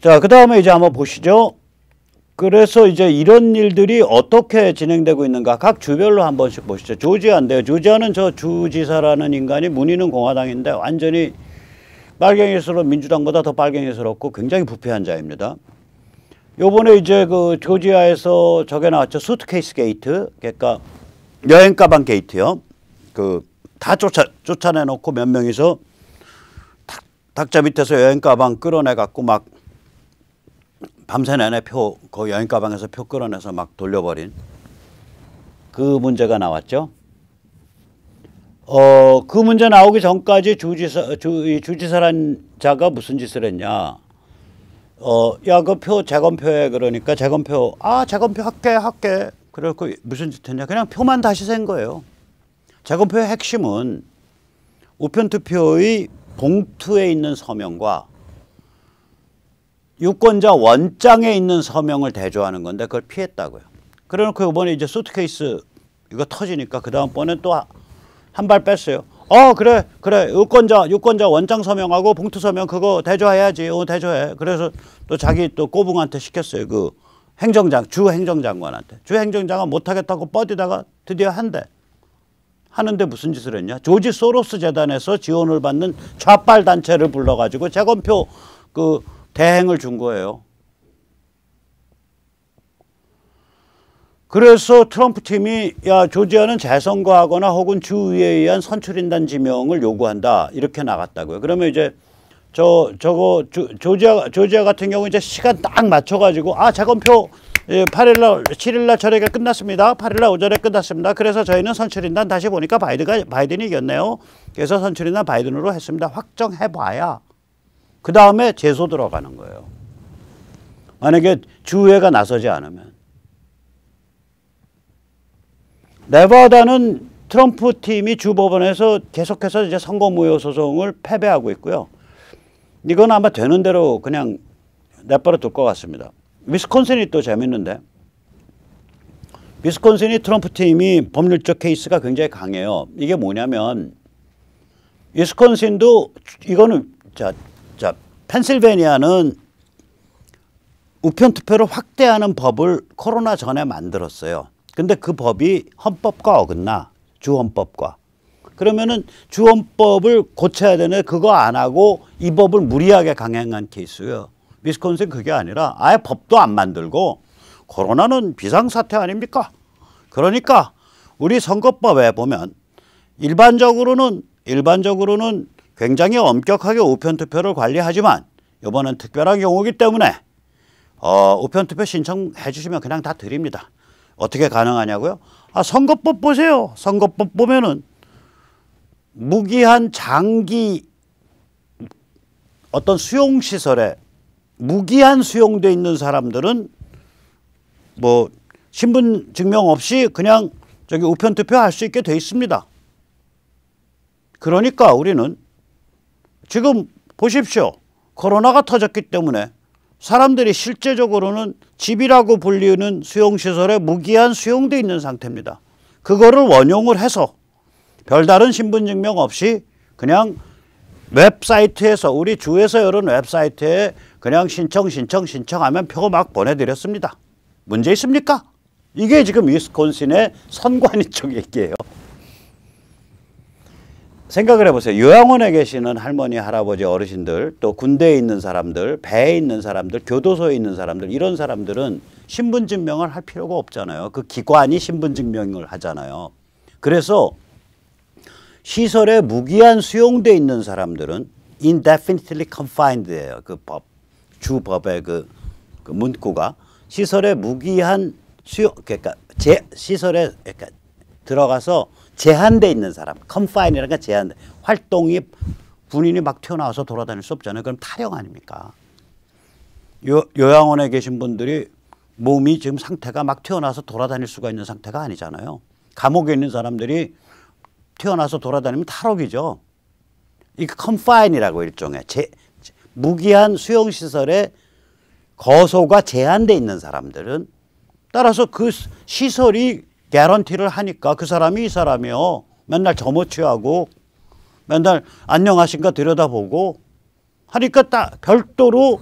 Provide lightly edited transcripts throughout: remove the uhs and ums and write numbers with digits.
자, 그 다음에 이제 한번 보시죠. 그래서 이제 이런 일들이 어떻게 진행되고 있는가 각 주별로 한 번씩 보시죠. 조지아인데요. 조지아는 저 주지사라는 인간이 문의는 공화당인데 완전히 빨갱이스러운, 민주당보다 더 빨갱이스럽고 굉장히 부패한 자입니다. 요번에 이제 그 조지아에서 저게 나왔죠. 수트케이스 게이트. 그러니까 여행 가방 게이트요. 그 다 쫓아내놓고 몇 명이서 탁자 밑에서 여행 가방 끌어내 갖고 막 밤새 내내 그 여행 가방에서 표 끌어내서 막 돌려버린 그 문제가 나왔죠. 그 문제 나오기 전까지 주지사란 자가 무슨 짓을 했냐. 야, 그 표 재검표해. 그러니까 재검표 할게. 그래갖고 무슨 짓 했냐. 그냥 표만 다시 센 거예요. 재검표의 핵심은 우편투표의 봉투에 있는 서명과 유권자 원장에 있는 서명을 대조하는 건데 그걸 피했다고요. 그래놓고 이번에 이제 수트케이스 이거 터지니까 그 다음번에 또 한 발 뺐어요. 그래 유권자 원장 서명하고 봉투 서명 그거 대조해야지. 대조해. 그래서 또 자기 또 꼬붕한테 시켰어요. 그 주 행정장관한테. 주 행정장관 못하겠다고 뻗이다가 드디어 한대. 하는데 무슨 짓을 했냐. 조지 소로스 재단에서 지원을 받는 좌빨 단체를 불러가지고 재검표 그 대행을 준 거예요. 그래서 트럼프 팀이 야, 조지아는 재선거하거나 혹은 주의회에 의한 선출인단 지명을 요구한다. 이렇게 나갔다고요. 그러면 이제 조지아 같은 경우 이제 시간 딱 맞춰가지고 재검표 8일날 7일날 저녁에 끝났습니다. 8일날 오전에 끝났습니다. 그래서 저희는 선출인단 다시 보니까 바이든이 이겼네요. 그래서 선출인단 바이든으로 했습니다. 확정해봐야 그 다음에 제소 들어가는 거예요. 만약에 주회가 나서지 않으면. 네바다는 트럼프 팀이 주법원에서 계속해서 이제 선거무효 소송을 패배하고 있고요. 이건 아마 되는 대로 그냥 내버려 둘 것 같습니다. 위스콘신이 또 재밌는데, 위스콘신이 트럼프 팀이 법률적 케이스가 굉장히 강해요. 이게 뭐냐면 위스콘신도 이거는 펜실베니아는 우편투표를 확대하는 법을 코로나 전에 만들었어요. 근데 그 법이 헌법과 어긋나. 주헌법과. 그러면은 주헌법을 고쳐야 되는데 그거 안 하고 이 법을 무리하게 강행한 케이스예요. 위스콘신 그게 아니라 아예 법도 안 만들고 코로나는 비상사태 아닙니까? 그러니까 우리 선거법에 보면 일반적으로는 굉장히 엄격하게 우편투표를 관리하지만 이번엔 특별한 경우이기 때문에 우편투표 신청해 주시면 그냥 다 드립니다. 어떻게 가능하냐고요? 선거법 보세요. 선거법 보면은 무기한 장기 어떤 수용시설에 무기한 수용돼 있는 사람들은 뭐 신분 증명 없이 그냥 저기 우편투표 할 수 있게 돼 있습니다. 그러니까 우리는 지금 보십시오. 코로나가 터졌기 때문에 사람들이 실제적으로는 집이라고 불리는 수용시설에 무기한 수용돼 있는 상태입니다. 그거를 원용을 해서 별다른 신분증명 없이 그냥 웹사이트에서 우리 주에서 열은 웹사이트에 그냥 신청하면 표 막 보내드렸습니다. 문제 있습니까? 이게 지금 위스콘신의 선관위적 얘기예요. 생각을 해보세요. 요양원에 계시는 할머니, 할아버지, 어르신들, 또 군대에 있는 사람들, 배에 있는 사람들, 교도소에 있는 사람들, 이런 사람들은 신분증명을 할 필요가 없잖아요. 그 기관이 신분증명을 하잖아요. 그래서 시설에 무기한 수용돼 있는 사람들은 indefinitely confined예요. 그 법, 주법의 그 문구가 시설에 무기한 그러니까 시설에 그러니까 들어가서 제한돼 있는 사람, confine이라는 게 제한, 활동이 군인이 막 튀어나와서 돌아다닐 수 없잖아요. 그럼 탈영 아닙니까? 요양원에 계신 분들이 몸이 지금 상태가 막 튀어나와서 돌아다닐 수가 있는 상태가 아니잖아요. 감옥에 있는 사람들이 튀어나와서 돌아다니면 탈옥이죠. 이게 confine이라고 일종의 무기한 수용시설에 거소가 제한돼 있는 사람들은 따라서 그 시설이 개런티를 하니까 그 사람이 이 사람이요. 맨날 점호취하고 맨날 안녕하신가 들여다보고 하니까 딱 별도로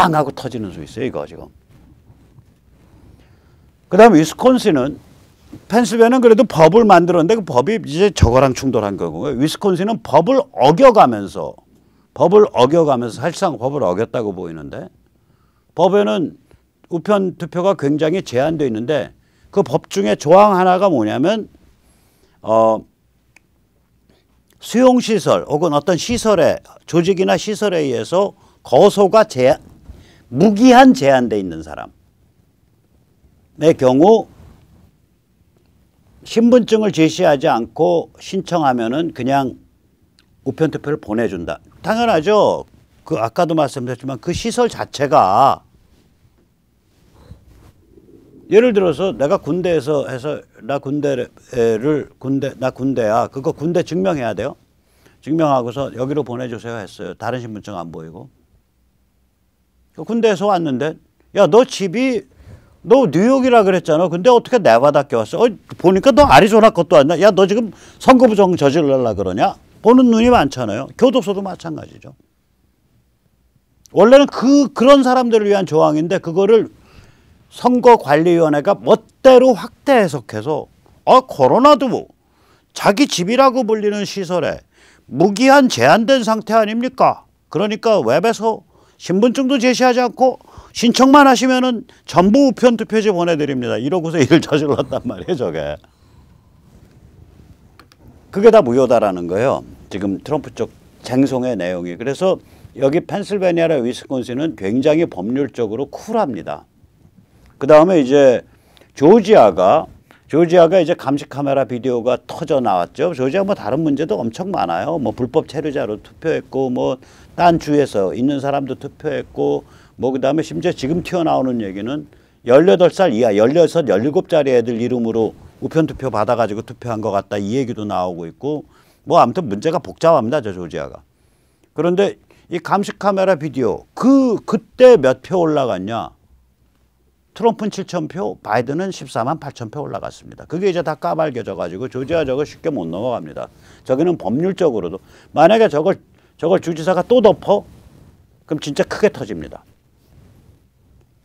빵 하고 터지는 수 있어요. 이거 지금. 그 다음에 위스콘신은, 펜실베이니아는 그래도 법을 만들었는데 그 법이 이제 저거랑 충돌한 거고, 위스콘신은 법을 어겨가면서 사실상 법을 어겼다고 보이는데, 법에는 우편 투표가 굉장히 제한되어 있는데 그 법 중에 조항 하나가 뭐냐면 수용시설 혹은 어떤 시설에, 조직이나 시설에 의해서 거소가 무기한 제한되어 있는 사람의 경우 신분증을 제시하지 않고 신청하면은 그냥 우편투표를 보내준다. 당연하죠. 그 아까도 말씀드렸지만 그 시설 자체가, 예를 들어서 내가 군대에서 해서 나 군대야. 그거 군대 증명해야 돼요. 증명하고서 여기로 보내주세요 했어요. 다른 신분증 안 보이고. 군대에서 왔는데, 야, 너 집이 너 뉴욕이라 그랬잖아. 근데 어떻게 네바다께 왔어? 보니까 너 아리조나 것도 왔나? 야, 너 지금 선거부정 저질러라 그러냐? 보는 눈이 많잖아요. 교도소도 마찬가지죠. 원래는 그런 사람들을 위한 조항인데 그거를 선거관리위원회가 멋대로 확대 해석해서 코로나도 뭐 자기 집이라고 불리는 시설에 무기한 제한된 상태 아닙니까? 그러니까 웹에서 신분증도 제시하지 않고 신청만 하시면은 전부 우편 투표지 보내드립니다. 이러고서 일을 저질렀단 말이에요, 저게. 그게 다 무효다라는 거예요. 지금 트럼프 쪽 쟁송의 내용이. 그래서 여기 펜실베이니아나 위스콘신은 굉장히 법률적으로 쿨합니다. 그 다음에 이제 조지아가 이제 감시 카메라 비디오가 터져 나왔죠. 조지아 뭐 다른 문제도 엄청 많아요. 뭐 불법 체류자로 투표했고, 뭐 딴 주에서 있는 사람도 투표했고, 뭐 그 다음에 심지어 지금 튀어나오는 얘기는 18살 이하, 16, 17짜리 애들 이름으로 우편 투표 받아가지고 투표한 것 같다, 이 얘기도 나오고 있고, 뭐 아무튼 문제가 복잡합니다, 저 조지아가. 그런데 이 감시 카메라 비디오, 그때 몇 표 올라갔냐? 트럼프는 7,000표, 바이든은 14만 8천 표 올라갔습니다. 그게 이제 다 까발겨져 가지고 조지아 저거 쉽게 못 넘어갑니다. 저기는 법률적으로도, 만약에 저걸 주지사가 또 덮어? 그럼 진짜 크게 터집니다.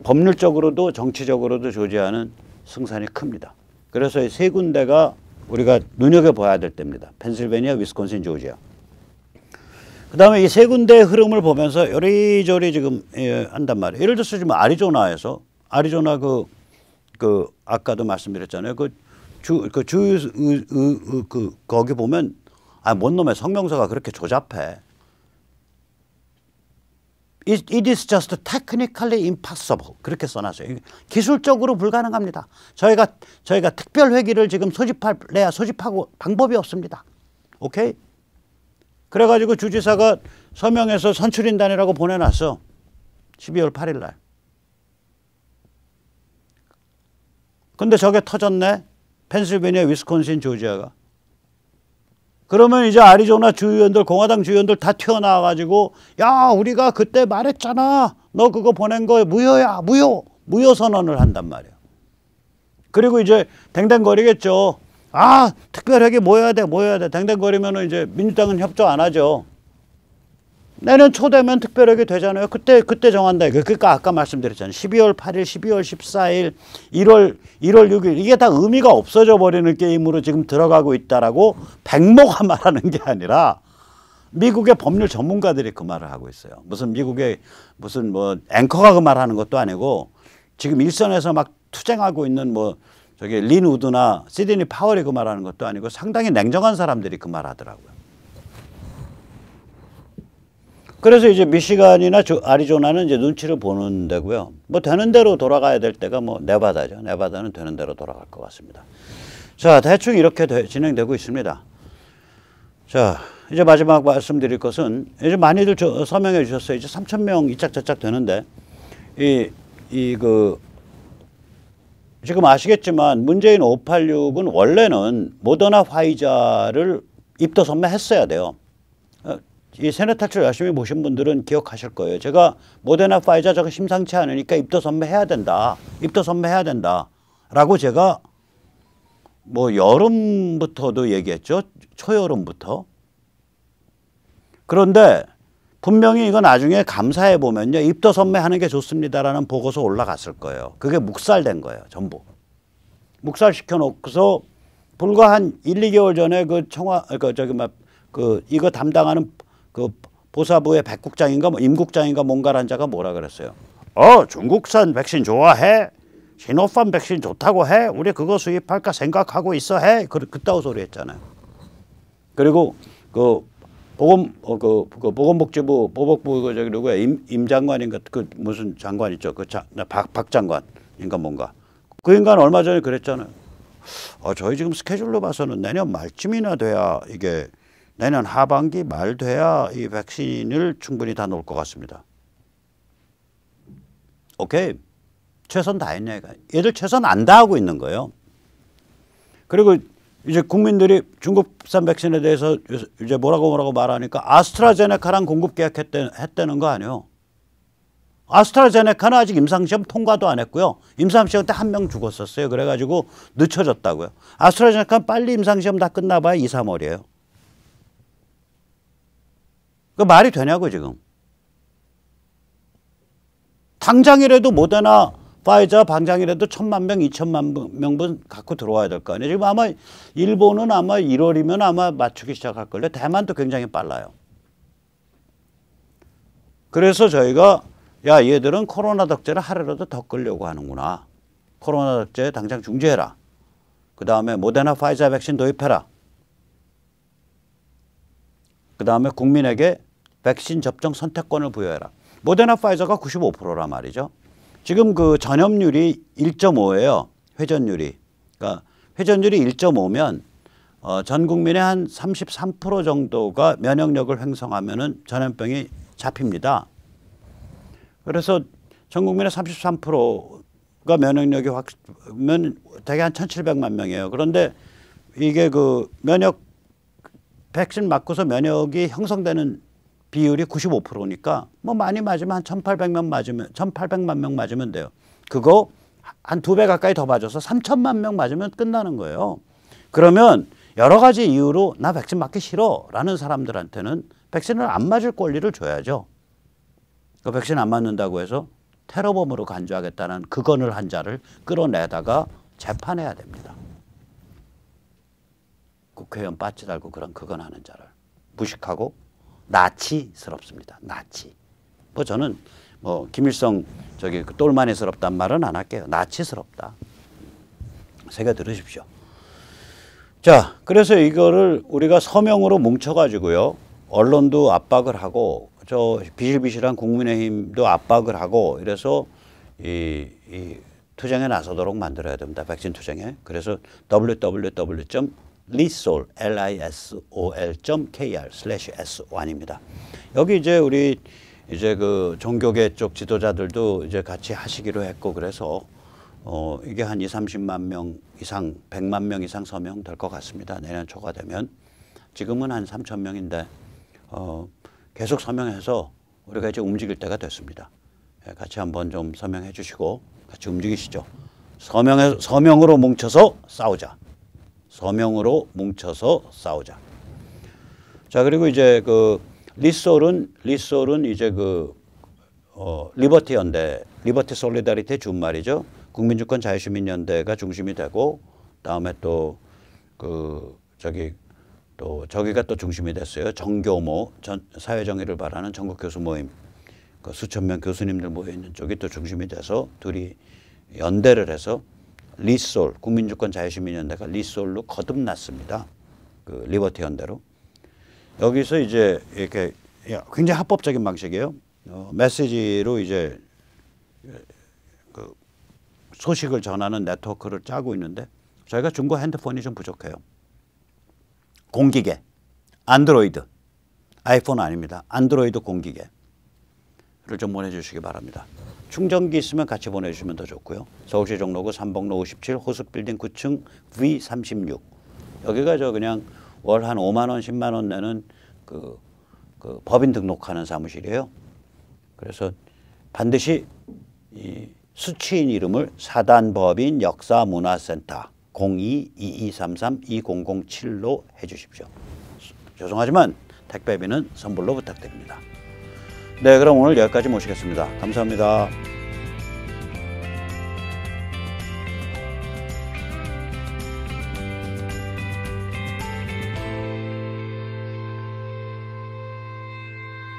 법률적으로도 정치적으로도 조지아는 승산이 큽니다. 그래서 이 세 군데가 우리가 눈여겨봐야 될 때입니다. 펜실베이니아, 위스콘신, 조지아. 그 다음에 이 세 군데의 흐름을 보면서 요리조리 지금 한단 말이에요. 예를 들어서 지금 아리조나 아까도 말씀드렸잖아요. 거기 보면, 뭔 놈의 성명서가 그렇게 조잡해. It is just technically impossible. 그렇게 써놨어요. 기술적으로 불가능합니다. 저희가 특별 회기를 지금 소집하고 방법이 없습니다. 오케이? 그래가지고 주지사가 서명해서 선출인단이라고 보내놨어. 12월 8일 날. 근데 저게 터졌네. 펜실베이니아, 위스콘신, 조지아가. 그러면 이제 아리조나 주의원들, 공화당 주의원들 다 튀어나와가지고, 야, 우리가 그때 말했잖아. 너 그거 보낸 거 무효야. 무효 선언을 한단 말이야. 그리고 이제 댕댕거리겠죠. 특별하게 모여야 돼. 댕댕거리면은 이제 민주당은 협조 안 하죠. 내년 초 되면 특별하게 되잖아요. 그때 정한다. 그러니까 아까 말씀드렸잖아요. 12월 8일, 12월 14일, 1월 6일. 이게 다 의미가 없어져 버리는 게임으로 지금 들어가고 있다라고 백모가 말하는 게 아니라 미국의 법률 전문가들이 그 말을 하고 있어요. 미국의 뭐 앵커가 그 말하는 것도 아니고 지금 일선에서 막 투쟁하고 있는 저기 린 우드나 시드니 파월이 그 말하는 것도 아니고 상당히 냉정한 사람들이 그 말하더라고요. 그래서 이제 미시간이나 아리조나는 이제 눈치를 보는 데고요. 뭐 되는 대로 돌아가야 될 때가 뭐 네바다죠. 네바다는 되는 대로 돌아갈 것 같습니다. 자, 대충 이렇게 진행되고 있습니다. 자, 이제 마지막 말씀드릴 것은 이제 많이들 서명해 주셨어요. 이제 3,000명 이짝저짝 되는데 지금 아시겠지만 문재인 586은 원래는 모더나 화이자를 입도 선매했어야 돼요. 이 세뇌 탈출 열심히 보신 분들은 기억하실 거예요. 제가 모더나 화이자 저거 심상치 않으니까 입도 선매해야 된다. 라고 제가 뭐 여름부터도 얘기했죠. 초여름부터. 그런데 분명히 이거 나중에 감사해 보면요. 입도 선매하는 게 좋습니다라는 보고서 올라갔을 거예요. 그게 묵살된 거예요. 전부. 묵살시켜 놓고서 불과 한 1, 2개월 전에 그 이거 담당하는 그 보사부의 백국장인가 임국장인가 뭔가란 자가 뭐라 그랬어요. 중국산 백신 좋아해? 시노팜 백신 좋다고 해? 우리 그거 수입할까 생각하고 있어 해? 그따구 소리 했잖아요. 그리고 보건복지부 보복부 저기 누구야 임 장관인가 그 무슨 장관 있죠 박 장관인가 뭔가 그 인간 얼마 전에 그랬잖아요. 저희 지금 스케줄로 봐서는 내년 말쯤이나 돼야 이게 내년 하반기 말 돼야 이 백신을 충분히 다 놓을 것 같습니다. 오케이 최선 다했네. 얘들 최선 안 다하고 있는 거예요. 그리고 이제 국민들이 중국산 백신에 대해서 이제 뭐라고 말하니까 아스트라제네카랑 공급 계약했다는 거 아니에요. 아스트라제네카는 아직 임상시험 통과도 안 했고요. 임상시험 때 1명 죽었었어요. 그래가지고 늦춰졌다고요. 아스트라제네카는 빨리 임상시험 다 끝나봐야 2, 3월이에요. 그 말이 되냐고 지금. 당장이라도 모데나 파이자 방장이라도 1,000만 명, 2,000만 명분 갖고 들어와야 될 거 아니에요. 지금 아마 일본은 아마 1월이면 아마 맞추기 시작할 걸요. 대만도 굉장히 빨라요. 그래서 저희가 야 얘들은 코로나 덕제를 하루라도 더 끌려고 하는구나. 코로나 덕제 당장 중지해라. 그 다음에 모데나 파이자 백신 도입해라. 그 다음에 국민에게 백신 접종 선택권을 부여해라. 모데나 파이자가 95%란 말이죠. 지금 그 전염률이 1.5예요. 회전율이. 그러니까 회전율이 1.5면 전 국민의 한 33% 정도가 면역력을 횡성하면은 전염병이 잡힙니다. 그래서 전 국민의 33%가 면역력이 확면 대개 한 1,700만 명이에요. 그런데 이게 그 백신 맞고서 면역이 형성되는 비율이 95%니까 뭐 많이 맞으면 한 1,800만 명 맞으면 돼요. 그거 한 2배 가까이 더 맞아서 3,000만 명 맞으면 끝나는 거예요. 그러면 여러 가지 이유로 나 백신 맞기 싫어라는 사람들한테는 백신을 안 맞을 권리를 줘야죠. 그 백신 안 맞는다고 해서 테러범으로 간주하겠다는 그건을 한 자를 끌어내다가 재판해야 됩니다. 국회의원 빠지 달고 그런 그건 하는 자를 무식하고 나치스럽습니다. 나치. 뭐 저는 뭐 김일성 저기 그 똘마니스럽단 말은 안 할게요. 나치스럽다. 새겨 들으십시오. 자, 그래서 이거를 우리가 서명으로 뭉쳐가지고요. 언론도 압박을 하고 저 비실비실한 국민의힘도 압박을 하고 이래서 이 투쟁에 나서도록 만들어야 됩니다. 백신 투쟁에. 그래서 www.lisol.kr/s1입니다. 여기 이제 우리 이제 그 종교계 쪽 지도자들도 이제 같이 하시기로 했고 그래서 이게 한 30만 명 이상, 100만 명 이상 서명 될 것 같습니다. 내년 초가 되면. 지금은 한 3천 명인데 계속 서명해서 우리가 이제 움직일 때가 됐습니다. 같이 한번 좀 서명해 주시고 같이 움직이시죠. 서명으로 뭉쳐서 싸우자. 서명으로 뭉쳐서 싸우자. 자, 그리고 이제 그 리솔은 이제 그 리버티 연대, 리버티 솔리다리티 준말이죠. 국민주권 자유시민연대가 중심이 되고 다음에 또 그 저기가 또 중심이 됐어요. 정교모, 사회정의를 바라는 전국 교수 모임, 그 수천 명 교수님들 모여 있는 쪽이 또 중심이 돼서 둘이 연대를 해서 리솔, 국민주권 자유시민연대가 리솔로 거듭났습니다. 그 리버티 연대로. 여기서 이제 이렇게 굉장히 합법적인 방식이에요. 메시지로 이제 그 소식을 전하는 네트워크를 짜고 있는데 저희가 중고 핸드폰이 좀 부족해요. 공기계, 안드로이드, 아이폰 아닙니다. 안드로이드 공기계를 좀 보내주시기 바랍니다. 충전기 있으면 같이 보내주시면 더 좋고요. 서울시 종로구 삼복로 57 호수빌딩 9층 V36. 여기가 저 그냥 월 한 5만 원, 10만 원 내는 그 법인 등록하는 사무실이에요. 그래서 반드시 이 수취인 이름을 사단법인 역사문화센터 02-2233-2007로 해주십시오. 죄송하지만 택배비는 선불로 부탁드립니다. 네, 그럼 오늘 여기까지 모시겠습니다. 감사합니다.